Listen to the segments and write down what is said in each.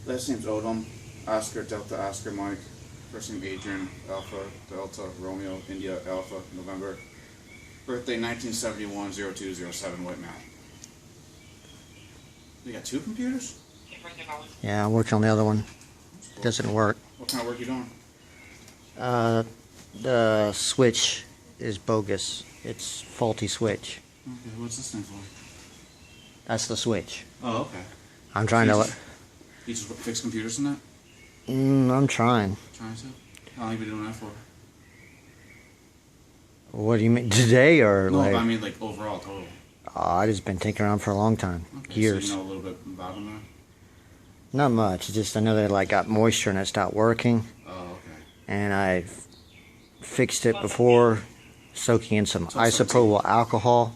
Last name's Odom. Oscar, Delta, Oscar, Mike. First name Adrian, Alpha, Delta, Romeo, India, Alpha, November. Birthday 1971-0207, white male. You got two computers? Yeah, I'm working on the other one. It doesn't work. What kind of work you doing? The switch is bogus. It's faulty switch. Okay, what's this thing for? That's the switch. Oh, okay. I'm trying to... You just fix computers and that? I'm trying. Trying to? How long have you been doing that for? What do you mean? Today or No, like... but I mean like overall total. I've just been taking around for a long time. Okay, Years. So you know a little bit about them now? Not much. It's just I know they like got moisture and it stopped working. Oh, okay. And I fixed it before, soaking in some isopropyl alcohol.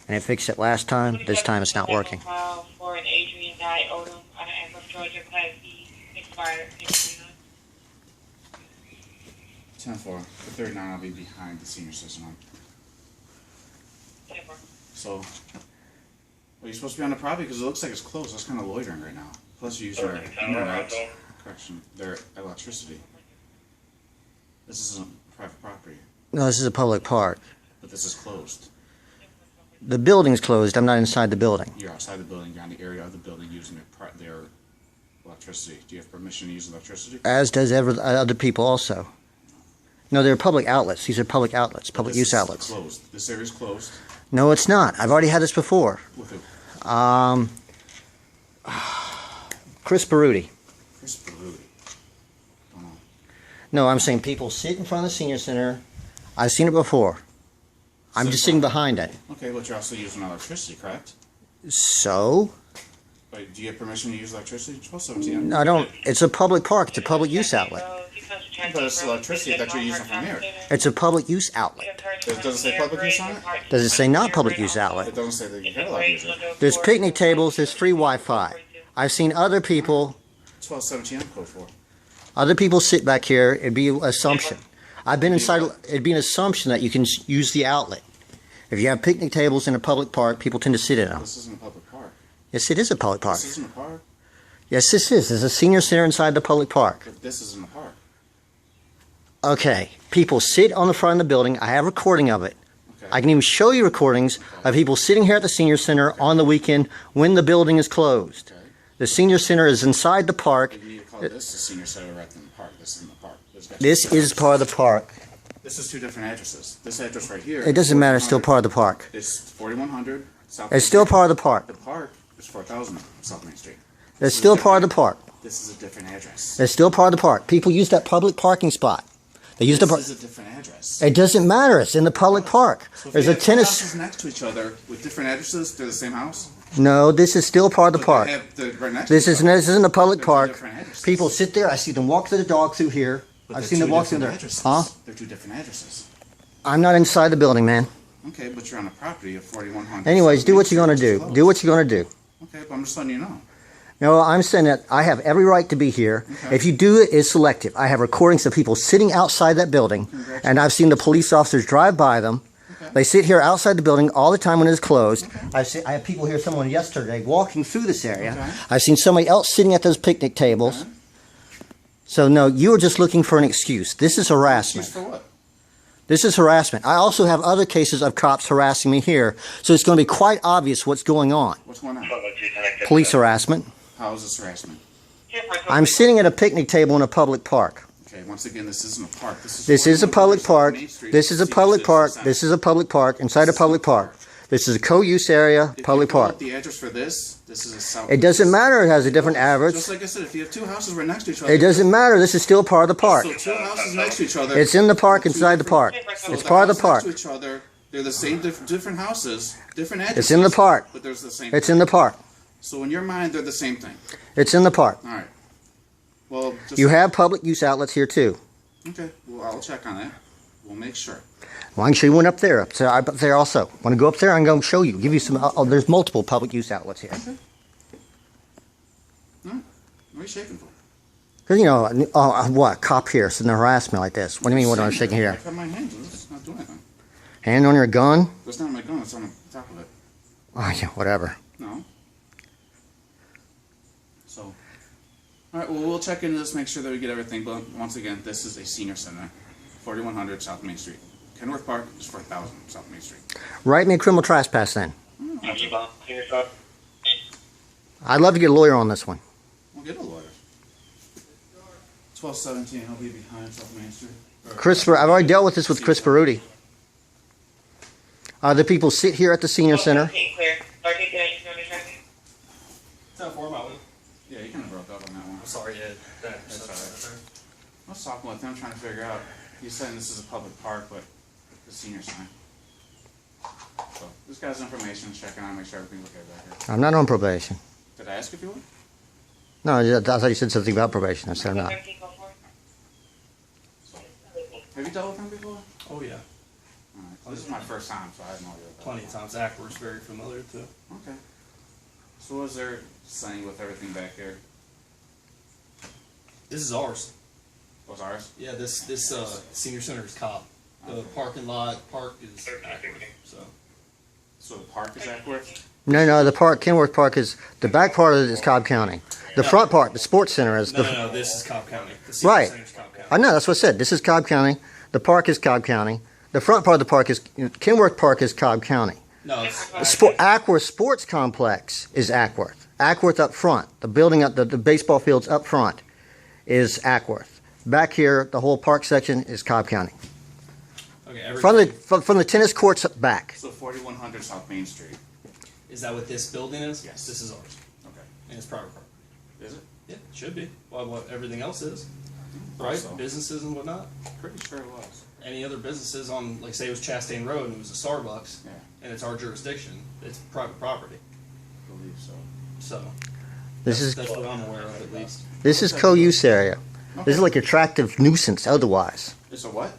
And it fixed it last time. This time it's not working. For an Adrian Dye Odom out of Amherst, Georgia, Class B, expired 10-4. For 39, I'll be behind the senior system. So, are you supposed to be on the property? Because it looks like it's closed. That's kind of loitering right now. Plus, you use your internet. Correction, their electricity. This isn't private property. No, this is a public park. But this is closed. The building's closed. I'm not inside the building. You're outside the building. You're on the area of the building using their electricity. Do you have permission to use electricity? As does other people also. No, they're public outlets. These are public outlets, public use outlets. Closed. This area is closed. No, it's not. I've already had this before. With who? Chris Baruti. Chris Baruti. Don't know. No, I'm saying people sit in front of the senior center. I've seen it before. I'm just sitting behind it. Okay, but you're also using electricity, correct? So? Wait, do you have permission to use electricity? 1217. I don't. It's a public park. It's a public use outlet. But it's electricity that you're using from here. It's a public use outlet. Does it say public use on it? Does it say not public use outlet? It doesn't say that you can allowed to use it. There's picnic tables. There's free Wi-Fi. I've seen other people. 1217 I'm code for. Other people sit back here. It'd be an assumption. I've been inside. It'd be an assumption that you can use the outlet. If you have picnic tables in a public park, people tend to sit in them. This isn't a public park. Yes, it is a public park. This isn't a park. Yes, this is. There's a senior center inside the public park. But this isn't a park. Okay. People sit on the front of the building. I have a recording of it. Okay. I can even show you recordings of people sitting here at the senior center on the weekend when the building is closed. Okay. The senior center is inside the park. You need to call this the senior center rather than the park. This isn't the park. This is part of the park. This is two different addresses. This address right here. It doesn't matter. It's still part of the park. It's 4100 South. It's still part of the park. The park is 4000 South Main Street. It's still part of the park. This is a different address. It's still part of the park. People use that public parking spot. They use This the. is a different address. It doesn't matter. It's in the public park. So if There's you a have two tennis. houses next to each other with different addresses. They're the same house. No, this is still part of the But park. they have the right next This to each isn't. other. This isn't a public They're two park. different addresses. People sit there. I see them walk the dog through here. But I've they're seen them two walk through different there. addresses. Huh? They're two different addresses. I'm not inside the building, man. Okay, but you're on a property of 4100. Anyways, South do Main what you're gonna Street, which do. is Do closed. what you're gonna do. Okay, but I'm just letting you know. No, I'm saying that I have every right to be here. Okay. If you do it, it's selective. I have recordings of people sitting outside that building, and I've seen the police officers drive by them. Okay. They sit here outside the building all the time when it's closed. Okay. I have people here, someone yesterday, walking through this area. Okay. I've seen somebody else sitting at those picnic tables. Okay. So, no, you are just looking for an excuse. This is harassment. Excuse for what? This is harassment. I also have other cases of cops harassing me here, so it's going to be quite obvious what's going on. What's going on? Police harassment. How is this harassment? I'm sitting at a picnic table in a public park. Okay, once again, this isn't a park. This is a 4100 public South park. Main Street. This is a Senior public Citizen park. Center. This is a public park inside a public park. This is a co-use area, If public you pull park. up the address for this is a South. It doesn't matter. It has a different average. Just like I said, if you have two houses right next to each other. It doesn't matter. This is still part of the park. So two houses next to each other. It's in the park, two inside the different- park. So It's part of the houses park. next to each other, they're the same different houses, different addresses. It's in the park. But there's the same. It's in the park. So in your mind, they're the same thing. It's in the park. All right. Well, just, You have public use outlets here too. Okay. Well, I'll check on that. We'll make sure. Well, I can show you one up there. Up there also. Want to go up there? I can go show you. Give you some. Oh, there's multiple public use outlets here. Okay. All right. What are you shaking for? Cause you know, what cop here sitting there harassing me like this? What do you mean? What am I shaking I here? have my hands. It's not doing anything. Hand on your gun? That's not my gun. It's on the top of it. Oh yeah, whatever. No. So, all right. Well, we'll check into this, make sure that we get everything. But once again, this is a senior center, 4100 South Main Street. Kenworth Park is 4000 South Main Street. Write me a criminal trespass then. Have you volunteered yourself? I'd love to get a lawyer on this one. We'll get a lawyer. 1217. I'll be behind South Main Street. Christopher, I've already dealt with this with Chris Baruti. The people sit here at the senior center. Okay, clear. Articulation on the traffic. 10-4 Mountain. Yeah, you kind of broke up on that one. I'm sorry, yeah. That's all right. I was talking with him, trying to figure out. He's saying this is a public park, but the senior center. So this guy's information, checking out, make sure everything's okay back here. I'm not on probation. Did I ask if you were? No, I thought you said something about probation. I said I'm not. 1304. Have you dealt with him before? Oh, yeah. All right. This is my first time, so I have no idea. About Plenty of times. Ackworth's very familiar, too. Okay. So what was there saying with everything back here? This is ours. Was ours? Yeah, this senior center is Cobb. The parking lot, park is Ackworth, so. So the park is Ackworth? No, the park, Kenworth Park is, the back part of it is Cobb County. The front part, the sports center is the. No, this is Cobb County. The senior Right. center's Cobb County. I know, that's what I said. This is Cobb County. The park is Cobb County. The front part of the park is, Kenworth Park is Cobb County. No, it's Ackworth Sports Complex is Ackworth. Ackworth up front. The building up, the baseball fields up front is Ackworth. Back here, the whole park section is Cobb County. okay. From the tennis courts up back. So 4100 South Main Street. Is that what this building is? Yes. This is ours, Okay. and it's private property. Is it? Yeah, it should be. Well, what everything else is, Thought right? so. Businesses and whatnot. Pretty sure it was. Any other businesses on, like, say it was Chastain Road and it was a Starbucks, Yeah, and it's our jurisdiction. It's private property. I believe so. So This that's what I'm aware of, at least. is co-use area. This is Okay. like attractive nuisance otherwise. It's a what?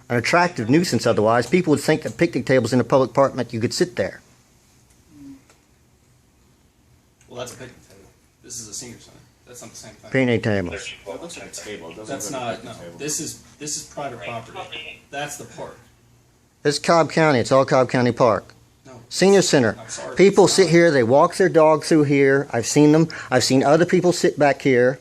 An attractive nuisance otherwise. People would think that picnic tables in a public park meant you could sit there. Well, that's a picnic table. This is a senior center. That's not the same thing. Picnic tables. That looks like a table. It doesn't That's look like a not. picnic No, table. this is private property. That's the park. This is Cobb County. It's all Cobb County Park. No. Senior Center. I'm sorry. People It's sit not. here. They walk their dog through here. I've seen them. I've seen other people sit back here.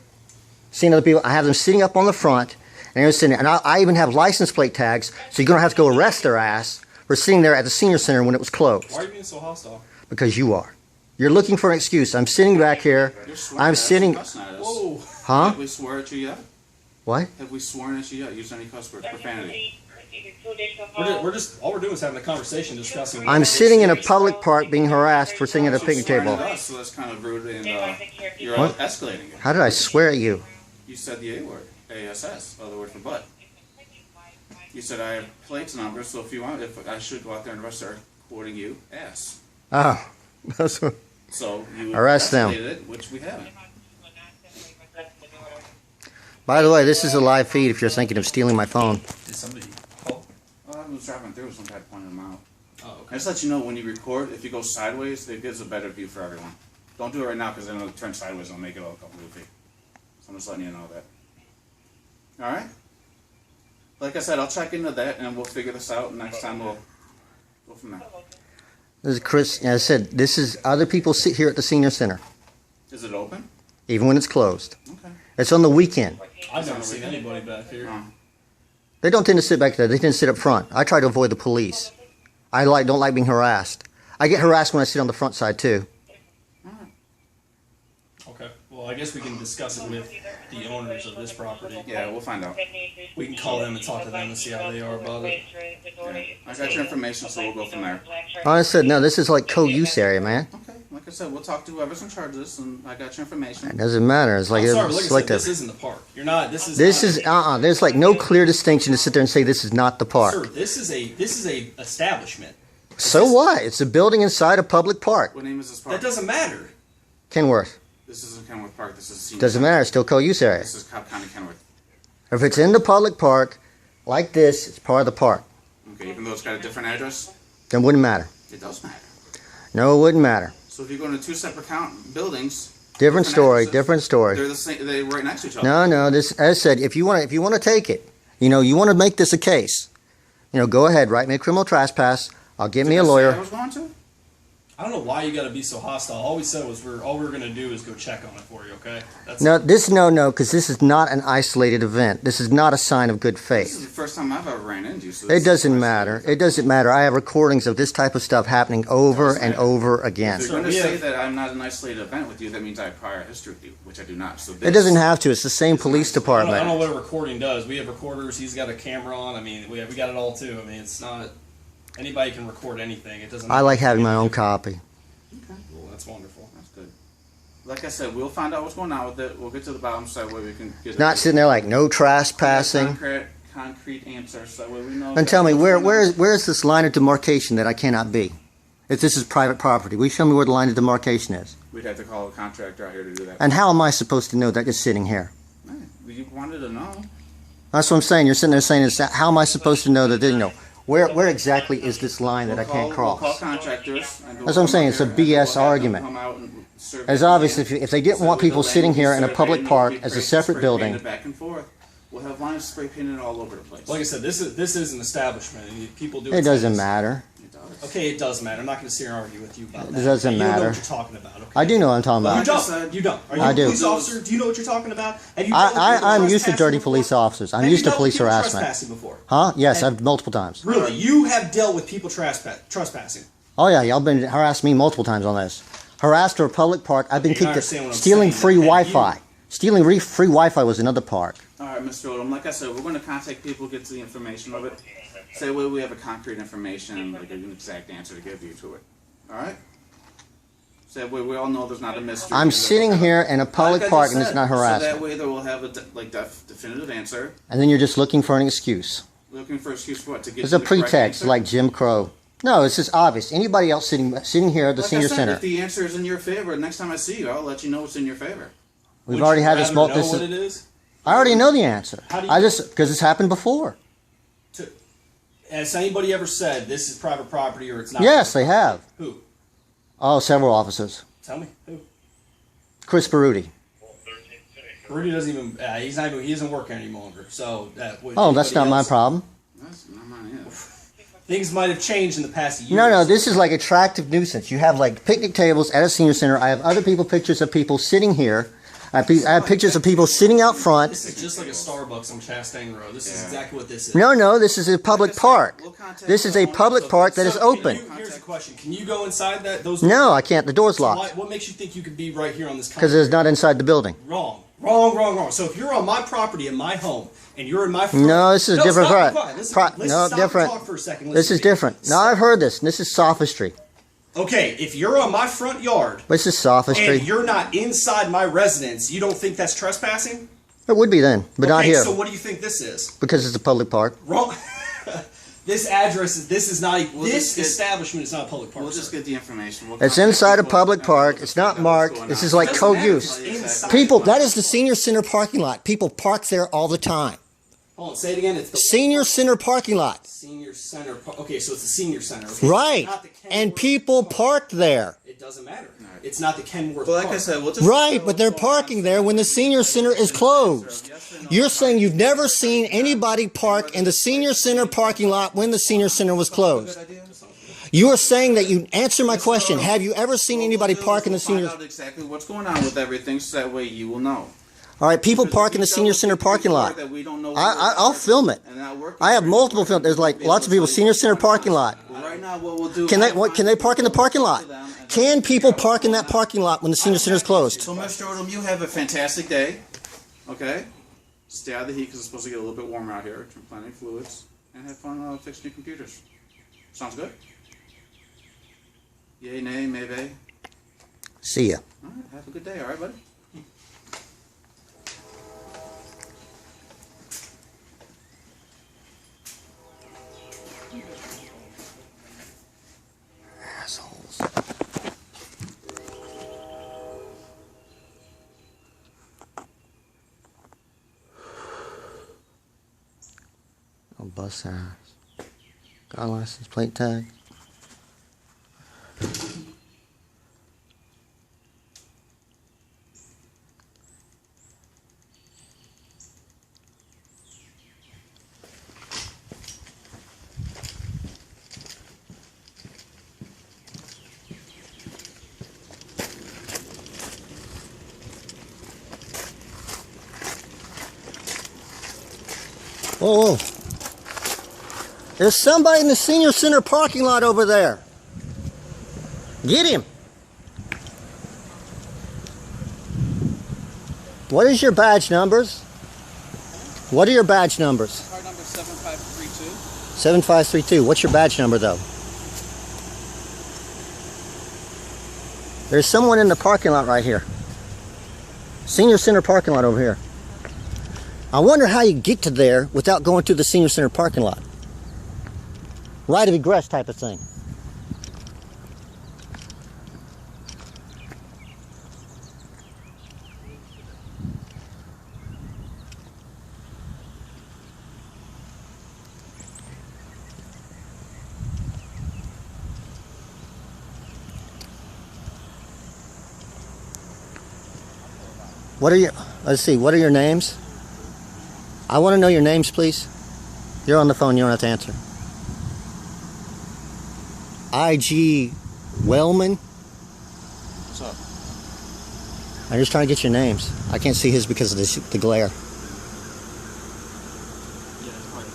Seen other people. I have them sitting up on the front. And they're sitting. And I even have license plate tags, so you're gonna have to go arrest their ass for sitting there at the Senior Center when it was closed. Why are you being so hostile? Because you are. You're looking for an excuse. I'm sitting back here. You're swearing I'm at us sitting. and cussing at us. Whoa. Huh? Have we swear at you yet? What? Have we sworn at you yet? Used any cuss words? Profanity? We're just all we're doing is having a conversation, discussing. I'm sitting in a public park being harassed for sitting at a You're picnic swearing table. at us, so that's kind of rude, and you're What? escalating it. How did I swear at you? You said the A word, ASS, other word for butt. You said I have plates numbers, so if you want, if I should go out there and arrest her, quoting you, ass. Oh, that's what. So you Arrest them. escalated it, which we haven't. By the way, this is a live feed if you're thinking of stealing my phone. Did somebody call? I was driving through, some guy pointed them out. Oh, I okay. just let you know when you record, if you go sideways, it gives a better view for everyone. Don't do it right now because then it'll turn sideways and it'll make it all goofy. So I'm just letting you know that. All right. Like I said, I'll check into that and we'll figure this out. Next time we'll go from there. This is Chris. As I said, this is other people sit here at the Senior Center, Is it open? even when it's closed. Okay. It's on the weekend. I've never seen anybody back here. They don't tend to sit back there. They tend to sit up front. I try to avoid the police. I don't like being harassed. I get harassed when I sit on the front side too. Okay. Well, I guess we can discuss it with the owners of this property. Yeah, we'll find out. We can call them and talk to them and see how they are about it. Yeah. I got your information, so we'll go from there. I said, no, this is like co-use area, man. Okay. Like I said, we'll talk to whoever's in charge of this, and I got your information. It doesn't matter. It's like I'm sorry, but it's like I like said, this a, isn't the park. You're not. This is. this not is There's like no clear distinction to sit there and say this is not the park. Sir, this is a establishment. So what? It's a building inside a public park. What name is this park? That doesn't matter. Kenworth. This isn't Kenworth Park. This is Senior Doesn't Center. matter. It's still co-use area. This is Cobb County Kenworth. If it's in the public park, like this, it's part of the park. Okay, even though it's got a different address, Then it wouldn't matter. it does matter. No, it wouldn't matter. So if you go into two separate buildings, Different story. addresses, Different story. They're the same. They're right next to each other. No. This, as I said, if you want to take it, you want to make this a case, go ahead, write me a criminal trespass. I'll get me a Did I say I lawyer. was going to. I don't know why you got to be so hostile. All we said was all we're gonna do is go check on it for you. Okay? That's No, because this is not an isolated event. This is not a sign of good This is faith. the first time I've ever ran into you. So It doesn't matter. It doesn't matter. I have recordings of this type of stuff happening over and over again. If you're So going to we say have- that I'm not an isolated event with you, that means I have prior history with you, which I do not. So It doesn't have to. It's the same police I don't know department. what a recording does. We have recorders. He's got a camera on. I mean, we got it all too. I mean, it's not anybody can record anything. It doesn't. I like having my own copy. Well, that's wonderful. That's good. Like I said, we'll find out what's going on with it. We'll get to the bottom so that way we can get Not sitting there like no trespassing. concrete answer so that way we know. And tell me, where is this line of demarcation that I cannot be? If this is private property, will you show me where the line of demarcation is? We'd have to call a contractor out here to do that. And how am I supposed to know that just sitting here? Hey, you wanted to know. That's what I'm saying. You're sitting there saying, how am I supposed to know that, where exactly is this line that I can't We'll call cross? contractors. And That's what I'm saying. It's a BS argument. As obvious, if they didn't want people sitting here in a public park as a separate building. Back and forth. We'll have lines spray painted all over the place. Like I said, this is an establishment. And people do. It doesn't matter. It does. Okay, it does matter. I'm not going to sit here and argue with you about that. It doesn't You don't know matter. what you're talking about. Okay? I do know what I'm talking You about. don't. You don't. Are you I a do. police officer? Do you know what you're talking about? Have you dealt with people I'm used to trespassing dirty before? police officers. I'm Have used you to dealt with police people harassment. Trespassing before? Huh? Yes, I've multiple times. Really? You have dealt with people trespassing? Oh yeah, y'all been harassed me multiple times on this. Harassed or a public park. I've been Okay, you kicked. understand what I'm Stealing saying. free Have Wi-Fi. Stealing free Wi-Fi was another park. All right, Mr. Odom. Like I said, we're going to contact people, get to the information of it. Say we have a concrete information, like an exact answer to give you to it. All right. So that way we all know there's not a mystery. I'm sitting here in a public Like I park just and it's said, not So that harassment. way they will have a definitive answer. And then you're just looking for an excuse. Looking for excuse for what to get. There's you a the correct pretext answer. like Jim Crow. No, it's just obvious. Anybody else sitting here at the Like senior I said, center. if the answer is in your favor, next time I see you, I'll let you know what's in your favor. We've Would already you had this. rather know This what it is? I already know the answer. How do you I know? just because it's happened before. Has anybody ever said this is private property or it's not? Yes, they have. Who? Oh, several officers. Tell me. Who? Chris Baruti. Rudy doesn't even. He doesn't work any longer. So Oh, that's not my problem. That's not mine either. Things might have changed in the past year. No, this is like attractive nuisance. You have like picnic tables at a senior center. I have other pictures of people sitting here. I have pictures of people sitting out front. This is just like a Starbucks on Chastain Road. This is Yeah. exactly what this is. No, this is a public park. We'll contact This is a the public owners park of that is the- open. Here's the question: can you go inside those? No, I can't. The door's So locked what makes you think you could be right here on this? because it's not inside the building. Wrong. So if you're on my property in my home and you're in my front, No, this is a different stop, part. Listen, No, listen, stop and different. talk for a second. This Listen is to me. different. No, I've heard this. This is sophistry. Okay, if you're on my front yard This is and sophistry. you're not inside my residence, you don't think that's trespassing? It would be then, but not Okay, here so what do you think this is? because it's a public park. Wrong. This address is. This is not. We'll This just get- establishment is not a public park. We'll just sir. get the information. We'll It's contact inside a people public and park. we'll It's just not find out what's marked. going This on. is like Doesn't matter. co-use. It's inside. People, that is the senior center parking lot. People park there all the time. Hold on, say it again. It's the Senior center parking lot. senior center. Okay, so it's the senior center. Okay? Right. Not the Kenworth And people Park. park there. It doesn't matter. It's not the Kenworth. Well, like Park. I said, we'll just Right, but they're parking there when the senior center is closed. You're saying you've never seen anybody park in the senior center parking lot when the senior center was closed. You are saying that you answer my question. Have you ever seen anybody park in the senior? Find out exactly what's going on with everything, so that way you will know. All right, people park in the senior center parking lot. I'll film it. I have multiple films. There's like lots of people senior center parking lot. Right now, what we'll do. Can they park in the parking lot? Can people park in that parking lot when the senior center is closed? So, Mr. Odom, you have a fantastic day. Okay? Stay out of the heat because it's supposed to get a little bit warmer out here. Drink plenty of fluids. And have fun fixing your computers. Sounds good? Yay, nay, maybe. See ya. All right, have a good day. All right, buddy? Assholes. Oh, bus ass. Got a license plate tag. Whoa, whoa. There's somebody in the senior center parking lot over there. Get him. What is your badge numbers? What are your badge numbers? Card number 7532. 7532. What's your badge number though? There's someone in the parking lot right here. Senior center parking lot over here. I wonder how you get to there without going through the senior center parking lot. Right of egress type of thing. What are your, let's see, what are your names? I want to know your names, please. You're on the phone, you don't have to answer. I.G. Wellman. What's up? I'm just trying to get your names. I can't see his because of the glare.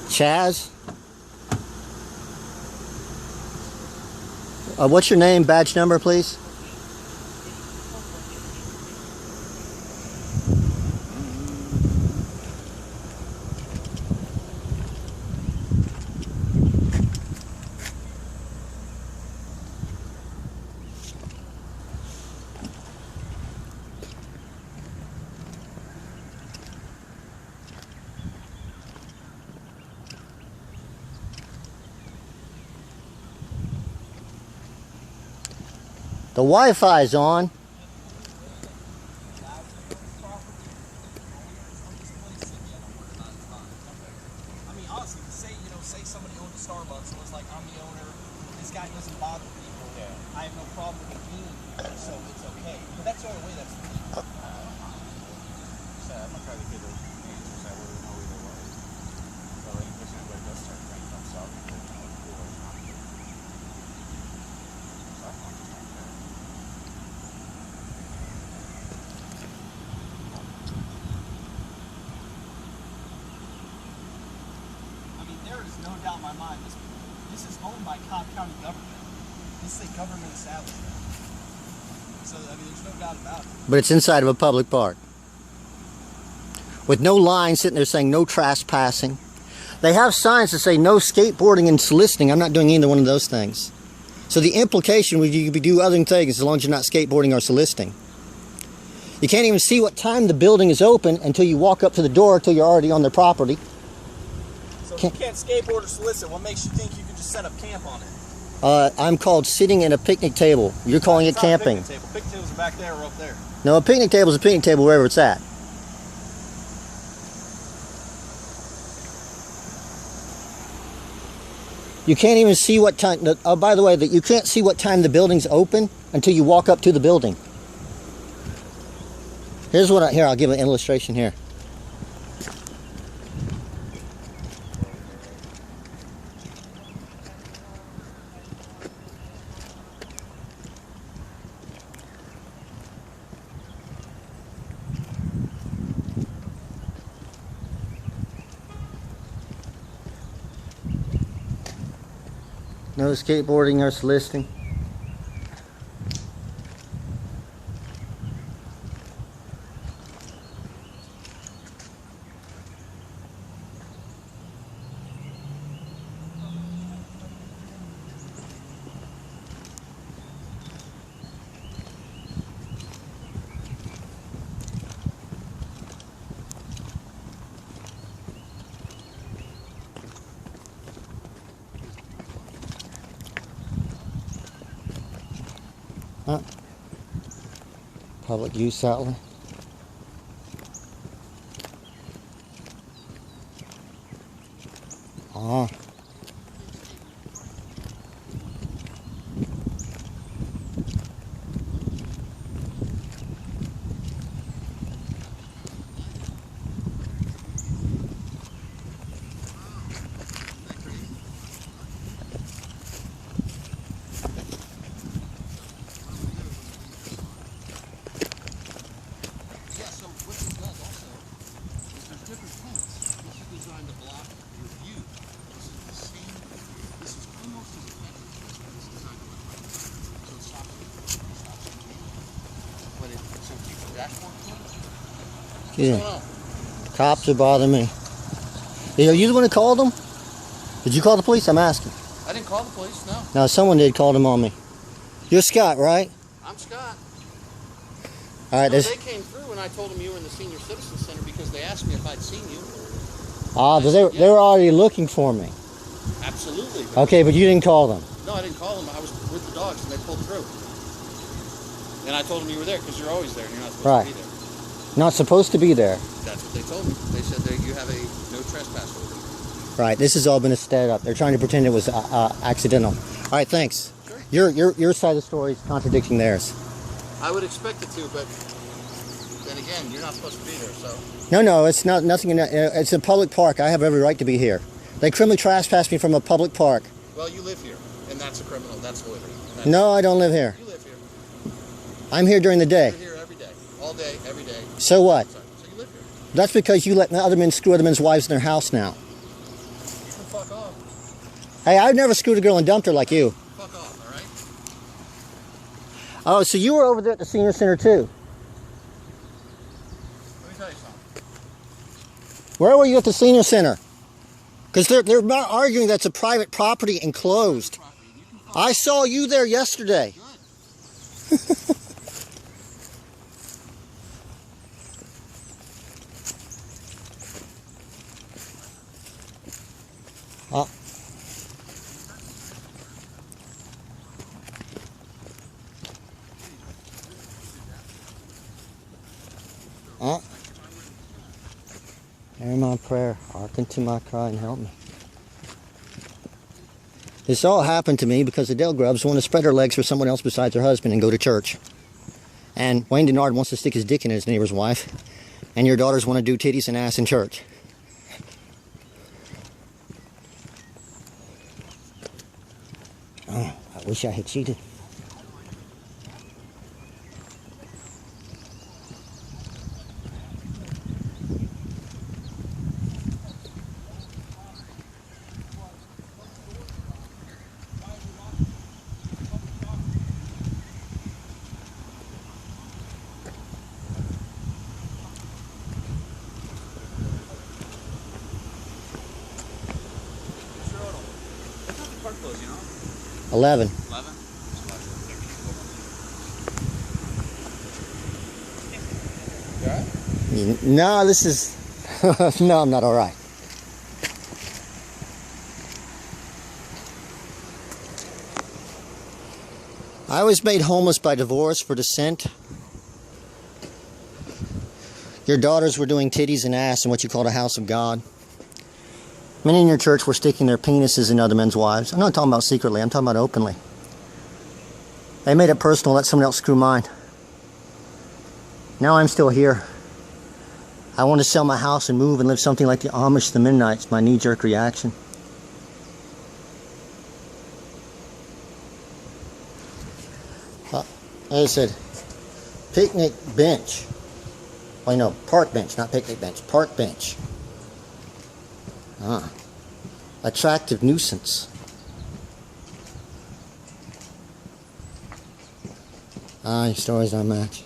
Chaz? What's your name, badge number, please? The Wi-Fi's on. I mean, honestly, say somebody owned a Starbucks and was like, I'm the owner, this guy doesn't bother people. Yeah. I have no problem with it being here, so it's okay. But that's the only way that's legal. So I'm gonna try to get those answers. I wouldn't know either way. So in case anybody does start bringing up stuff, they know what's cool or not. I mean, there is no doubt in my mind this is owned by Cobb County government. This is a government establishment. So, I mean, there's no doubt about it. But it's inside of a public park. With no line sitting there saying no trespassing. They have signs that say no skateboarding and soliciting. I'm not doing either one of those things. So the implication would you could do other things as long as you're not skateboarding or soliciting. You can't even see what time the building is open until you walk up to the door until you're already on their property. So if you can't skateboard or solicit, what makes you think you can just set up camp on it? I'm called sitting at a picnic table. You're calling it It's not a camping. picnic table. Picnic tables are back there or up there. No, a picnic table is a picnic table wherever it's at. You can't even see what time, oh, by the way, that you can't see what time the building's open until you walk up to the building. Here's what here, I'll give an illustration here. No skateboarding or soliciting. Huh? Public use outlet. Ah. Yeah, so what this does also is there's different tents. This is designed to block Yeah. going on? Cops are bothering me. Hey, are you the one who called them? Did you call the police? I'm asking. I didn't call the police, no. No, someone did call them on me. You're Scott, right? I'm Scott. All right. No, This, they came through and I told them you were in the Senior Citizen Center because they asked me if I'd seen you. they were already looking for me. Absolutely. Okay, but you didn't call them. No, I didn't call them. I was with the dogs and they pulled through. And I told them you were there because you're always there and you're not supposed Right. to be there. Not supposed to be there. That's what they told me. They said that you have a no trespass order. Right. This has all been a set up. They're trying to pretend it was accidental. All right. Thanks. Sure. Your side of the story is contradicting theirs. I would expect it to, but then again, you're not supposed to be there, so. No, it's not nothing. It's a public park. I have every right to be here. They criminally trespassed me from a public park. Well, you live here, and that's a criminal. That's loitering. That's, No, I don't live here. You live here. I'm here during the day. You're here every day. All day, every day. So what? So you live here. That's because you let other men screw other men's wives in their house now. You can fuck off. Hey, I've never screwed a girl and dumped her like you. Fuck off, all right? Oh, so you were over there at the senior center too? Let me tell you something. Where were you at the senior center? Because they're not arguing that's a private property and closed. You can fuck I saw you there yesterday. good. Hear my prayer, hearken to my cry and help me. This all happened to me because Adele Grubbs wanted to spread her legs for someone else besides her husband and go to church. And Wayne Denard wants to stick his dick in his neighbor's wife. And your daughters want to do titties and ass in church. Oh, I wish I had cheated. What time the park close, you know? 11. 11? You alright? No, this is... no, I'm not all right. I was made homeless by divorce for dissent. Your daughters were doing titties and ass in what you called a house of God. Many in your church were sticking their penises in other men's wives. I'm not talking about secretly, I'm talking about openly. They made it personal, let someone else screw mine. Now I'm still here. I want to sell my house and move and live something like the Amish, the Mennonites, my knee-jerk reaction. As I said, picnic bench. Well, no, park bench, not picnic bench, park bench. Ah, attractive nuisance. Ah, your stories don't match.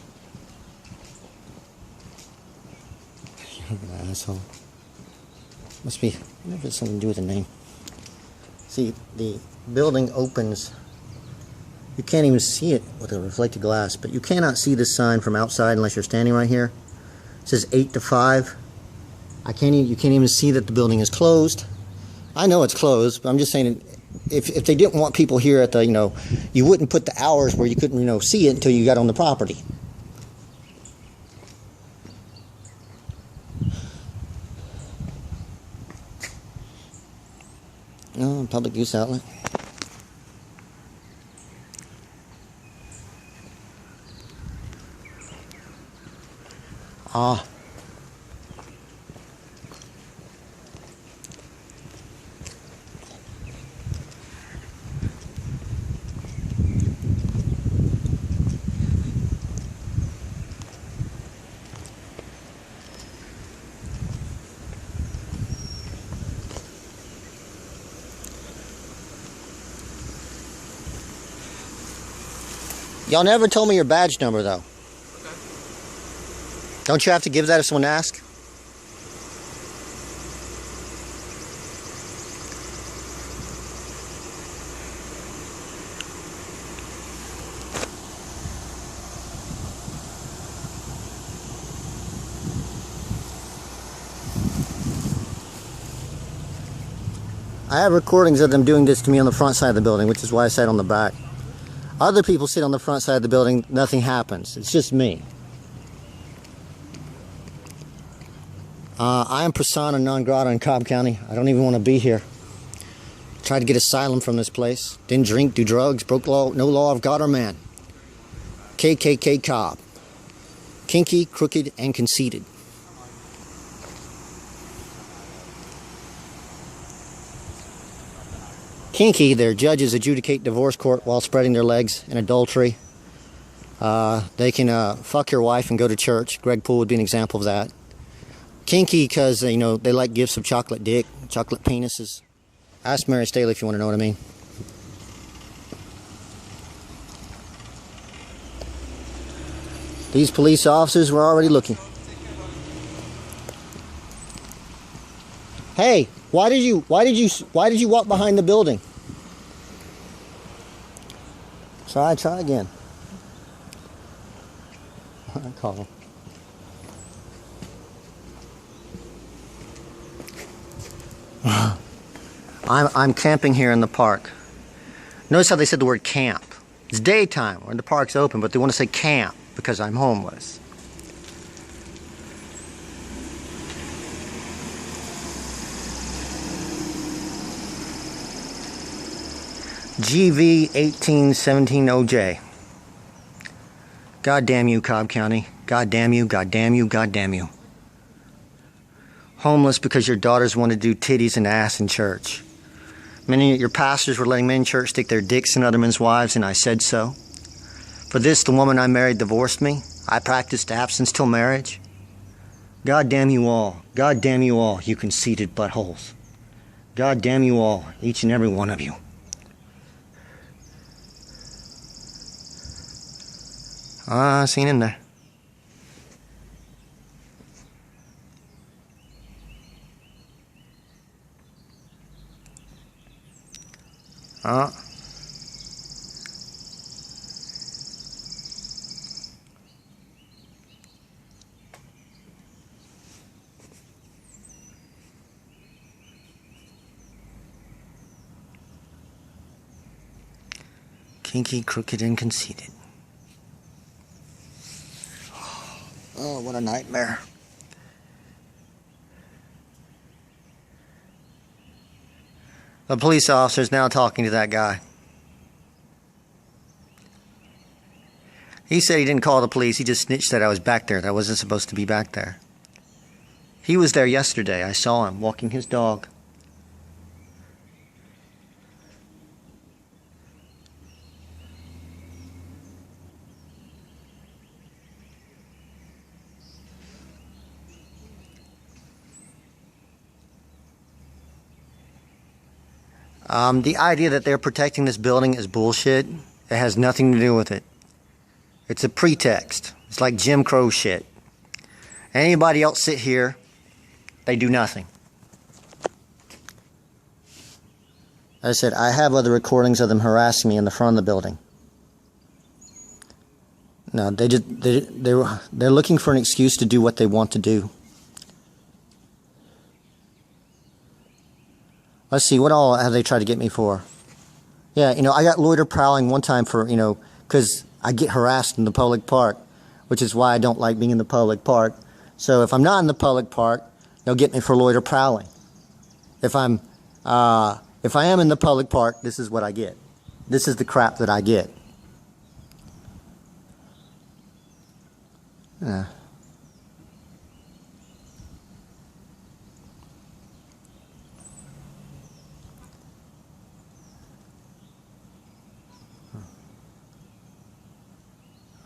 You're an asshole. Must be, I wonder if it's something to do with the name. See, the building opens. You can't even see it with a reflected glass, but you cannot see the sign from outside unless you're standing right here. It says 8 to 5. You can't even see that the building is closed. I know it's closed, but I'm just saying if they didn't want people here at the, you wouldn't put the hours where you couldn't, see it until you got on the property. No, public use outlet. Ah. Y'all never told me your badge number, though. Don't you have to give that if someone asks? I have recordings of them doing this to me on the front side of the building, which is why I sat on the back. Other people sit on the front side of the building, nothing happens. It's just me. I am persona non grata in Cobb County. I don't even want to be here. Tried to get asylum from this place. Didn't drink, do drugs, broke law, no law of God or man. KKK Cobb. Kinky, crooked, and conceited. Kinky, their judges adjudicate divorce court while spreading their legs in adultery. They can fuck your wife and go to church. Greg Poole would be an example of that. Kinky because, you know, they like gifts of chocolate dick, chocolate penises. Ask Mary Staley if you want to know what I mean. These police officers were already looking. Hey, why did you walk behind the building? Try again. I call him. I'm camping here in the park. Notice how they said the word camp. It's daytime when the park's open, but they want to say camp because I'm homeless. GV 1817OJ. God damn you, Cobb County. God damn you, God damn you, God damn you. Homeless because your daughters want to do titties and ass in church. Many of your pastors were letting men in church stick their dicks in other men's wives, and I said so. For this, the woman I married divorced me. I practiced abstinence till marriage. God damn you all. God damn you all, you conceited buttholes. God damn you all, each and every one of you. I seen him there. Kinky, crooked, and conceited. Oh, what a nightmare. The police officer is now talking to that guy. He said he didn't call the police. He just snitched that I was back there. That I wasn't supposed to be back there. He was there yesterday. I saw him walking his dog. The idea that they're protecting this building is bullshit. It has nothing to do with it. It's a pretext. It's like Jim Crow shit. Anybody else sit here, they do nothing. As I said, I have other recordings of them harassing me in the front of the building. No, they're looking for an excuse to do what they want to do. Let's see, what all have they tried to get me for? Yeah, you know, I got loiter prowling one time for, you know, because I get harassed in the public park, which is why I don't like being in the public park. So if I'm not in the public park, they'll get me for loiter prowling. If I am in the public park, this is what I get. This is the crap that I get. Yeah.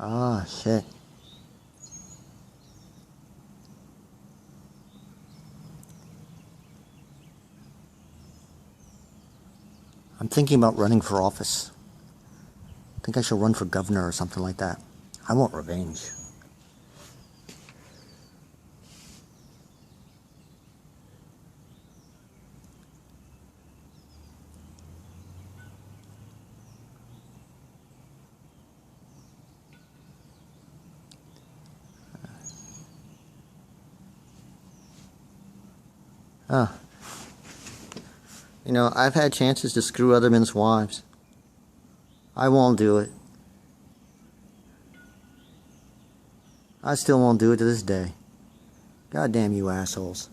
Ah, shit. I'm thinking about running for office. I think I should run for governor or something like that. I want revenge. You know, I've had chances to screw other men's wives. I won't do it. I still won't do it to this day. God damn you assholes.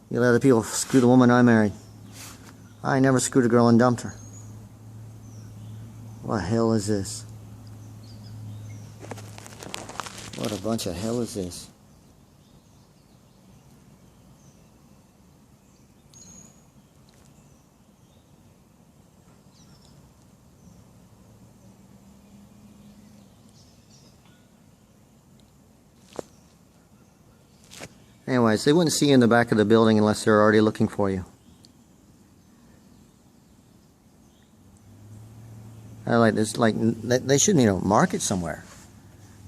You let other people screw the woman I married. I never screwed a girl and dumped her. What the hell is this? What a bunch of hell is this? Anyways, they wouldn't see you in the back of the building unless they're already looking for you. I like this, like, they should, you know, mark it somewhere.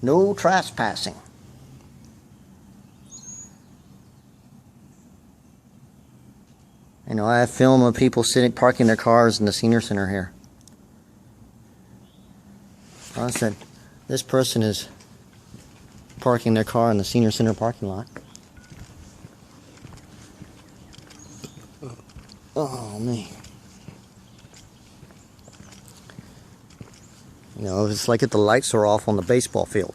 No trespassing. You know, I have film of people parking their cars in the senior center here. I said, this person is parking their car in the senior center parking lot. Oh, man. You know, it's like if the lights are off on the baseball field.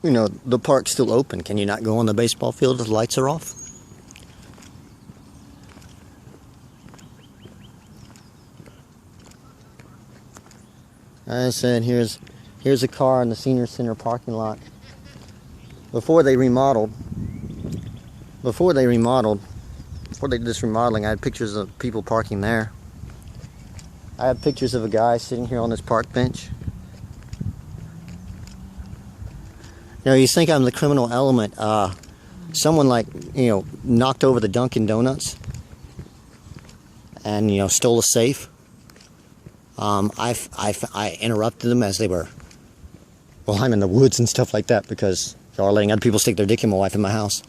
You know, the park's still open. Can you not go on the baseball field if the lights are off? I said, here's a car in the senior center parking lot. Before they did this remodeling, I had pictures of people parking there. I have pictures of a guy sitting here on this park bench. You know, you think I'm the criminal element. Someone, like, you know, knocked over the Dunkin' Donuts and, you know, stole a safe. I interrupted them as they were, well, I'm in the woods and stuff like that because y'all are letting other people stick their dick in my wife in my house.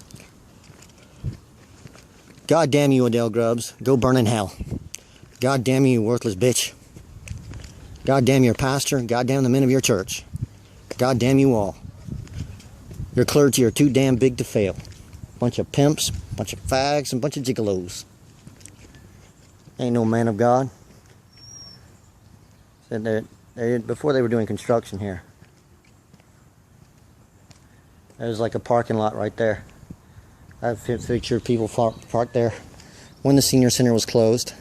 God damn you, Odell Grubbs. Go burn in hell. God damn you, worthless bitch. God damn your pastor. God damn the men of your church. God damn you all. Your clergy are too damn big to fail. Bunch of pimps, bunch of fags, and bunch of gigolos. Ain't no man of God. Said before they were doing construction here, there's like a parking lot right there. I have a picture of people parked there when the senior center was closed.